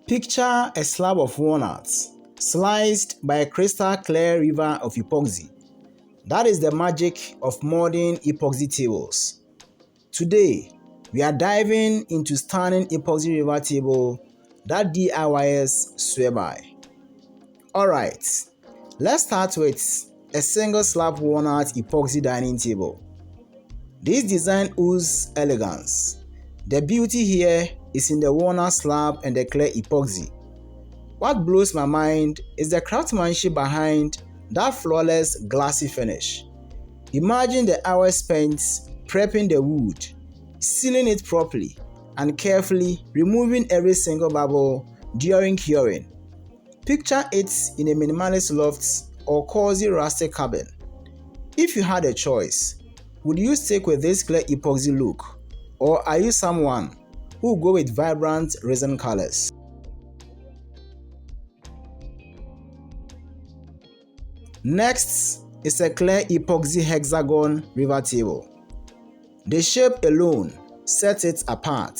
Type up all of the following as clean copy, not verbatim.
Picture a slab of walnuts sliced by a crystal clear river of epoxy. That is the magic of modern epoxy tables. Today, we are diving into stunning epoxy river table that DIYers swear by. Alright, let's start with a single slab walnut epoxy dining table. This design oozes elegance. The beauty here is in the walnut slab and the clear epoxy. What blows my mind is the craftsmanship behind that flawless glassy finish. Imagine the hours spent prepping the wood, sealing it properly, and carefully removing every single bubble during curing. Picture it in a minimalist loft or cozy rustic cabin. If you had a choice, would you stick with this clear epoxy look, or are you someone who go with vibrant resin colors? Next is a clear epoxy hexagon river table. The shape alone sets it apart.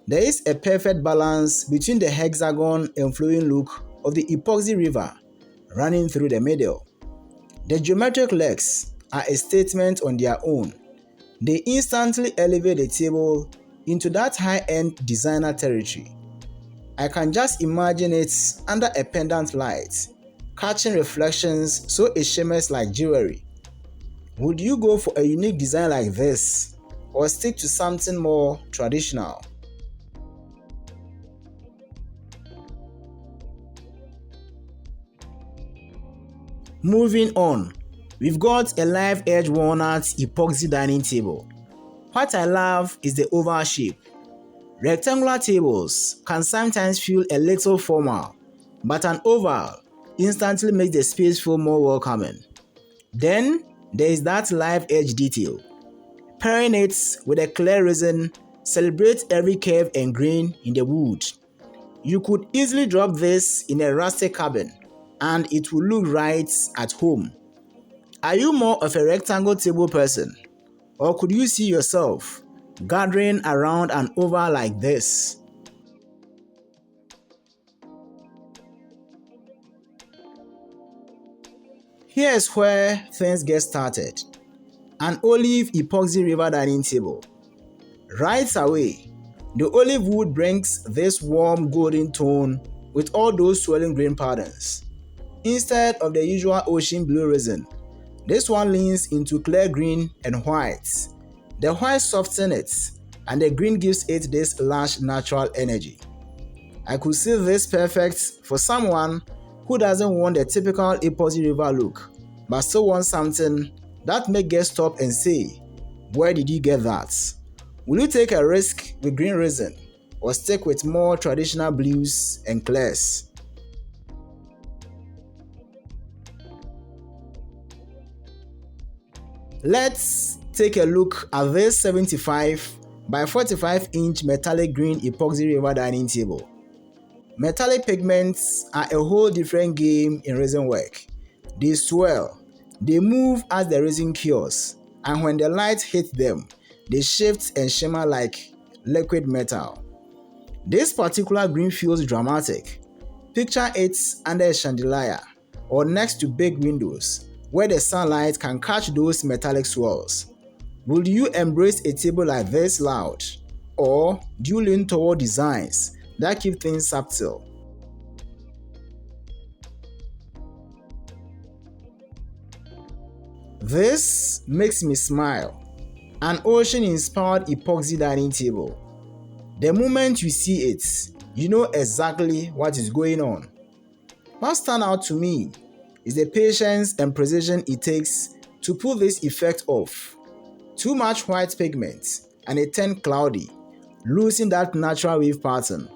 There is a perfect balance between the hexagon and flowing look of the epoxy river running through the middle. The geometric legs are a statement on their own. They instantly elevate the table into that high-end designer territory. I can just imagine it under a pendant light, catching reflections so it shimmers like jewelry. Would you go for a unique design like this, or stick to something more traditional? Moving on, we've got a live edge walnut epoxy dining table. What I love is the oval shape. Rectangular tables can sometimes feel a little formal, but an oval instantly makes the space feel more welcoming. Then there is that live edge detail. Pairing it with a clear resin celebrates every curve and grain in the wood. You could easily drop this in a rustic cabin and it will look right at home. Are you more of a rectangle table person, or could you see yourself gathering around an oval like this? Here's where things get started. An olive epoxy river dining table. Right away, the olive wood brings this warm golden tone with all those swirling green patterns. Instead of the usual ocean blue resin, this one leans into clear green and white. The white softens it, and the green gives it this lush natural energy. I could see this perfect for someone who doesn't want the typical epoxy river look, but still wants something that may guests stop and say, "Where did you get that?" Will you take a risk with green resin, or stick with more traditional blues and clears? Let's take a look at this 75 by 45 inch metallic green epoxy river dining table. Metallic pigments are a whole different game in resin work. They swirl, they move as the resin cures, and when the light hits them, they shift and shimmer like liquid metal. This particular green feels dramatic. Picture it under a chandelier or next to big windows where the sunlight can catch those metallic swirls. Would you embrace a table like this loud, or do you lean toward designs that keep things subtle? This makes me smile. An ocean-inspired epoxy dining table. The moment you see it, you know exactly what is going on. What stands out to me is the patience and precision it takes to pull this effect off. Too much white pigment and it turned cloudy, losing that natural wave pattern.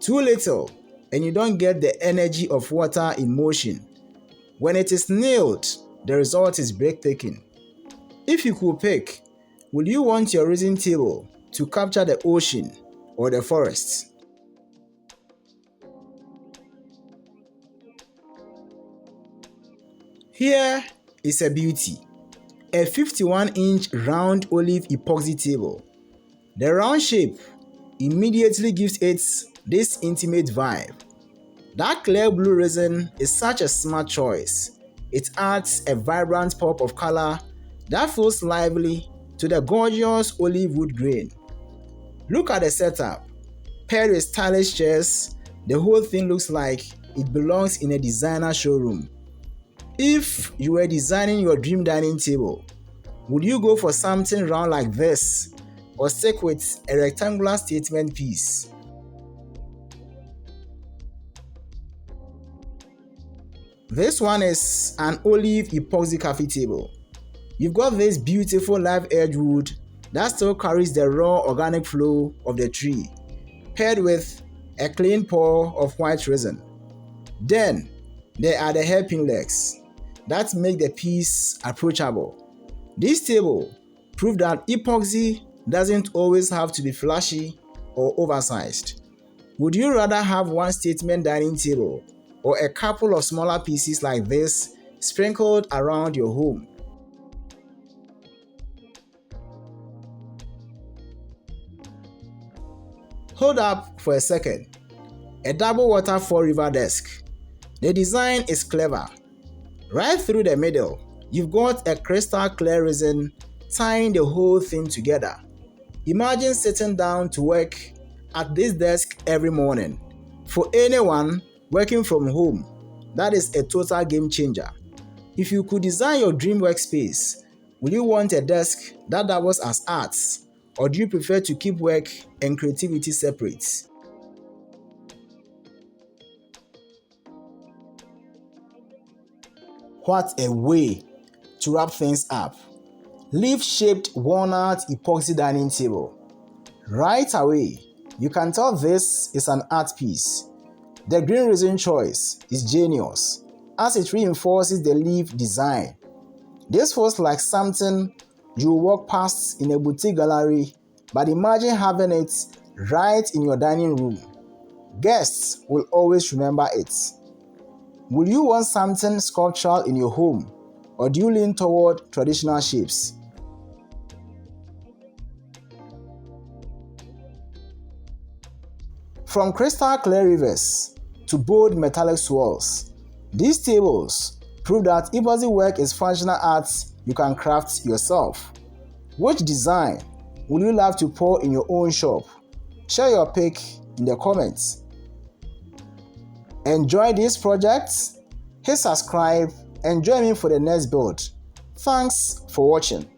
Too little and you don't get the energy of water in motion. When it is nailed, the result is breathtaking. If you could pick, would you want your resin table to capture the ocean or the forest? Here is a beauty. A 51-inch round olive epoxy table. The round shape immediately gives it this intimate vibe. That clear blue resin is such a smart choice. It adds a vibrant pop of color that feels lively to the gorgeous olive wood grain. Look at the setup. Paired with stylish chairs, the whole thing looks like it belongs in a designer showroom. If you were designing your dream dining table, would you go for something round like this or stick with a rectangular statement piece? This one is an olive epoxy coffee table. You've got this beautiful live edge wood that still carries the raw organic flow of the tree, paired with a clean pour of white resin. Then there are the hairpin legs that make the piece approachable. This table proves that epoxy doesn't always have to be flashy or oversized. Would you rather have one statement dining table or a couple of smaller pieces like this sprinkled around your home? Hold up for a second. A double waterfall river desk. The design is clever. Right through the middle, you've got a crystal clear resin tying the whole thing together. Imagine sitting down to work at this desk every morning. For anyone working from home, that is a total game changer. If you could design your dream workspace, will you want a desk that doubles as art, or do you prefer to keep work and creativity separate? What a way to wrap things up. Leaf-shaped walnut epoxy dining table. Right away, you can tell this is an art piece. The green resin choice is genius as it reinforces the leaf design. This feels like something you walk past in a boutique gallery, but imagine having it right in your dining room. Guests will always remember it. Will you want something sculptural in your home, or do you lean toward traditional shapes? From crystal clear rivers to bold metallic swirls, these tables prove that epoxy work is functional art you can craft yourself. Which design would you love to pour in your own shop? Share your pick in the comments. Enjoy this project? Hit subscribe and join me for the next build. Thanks for watching.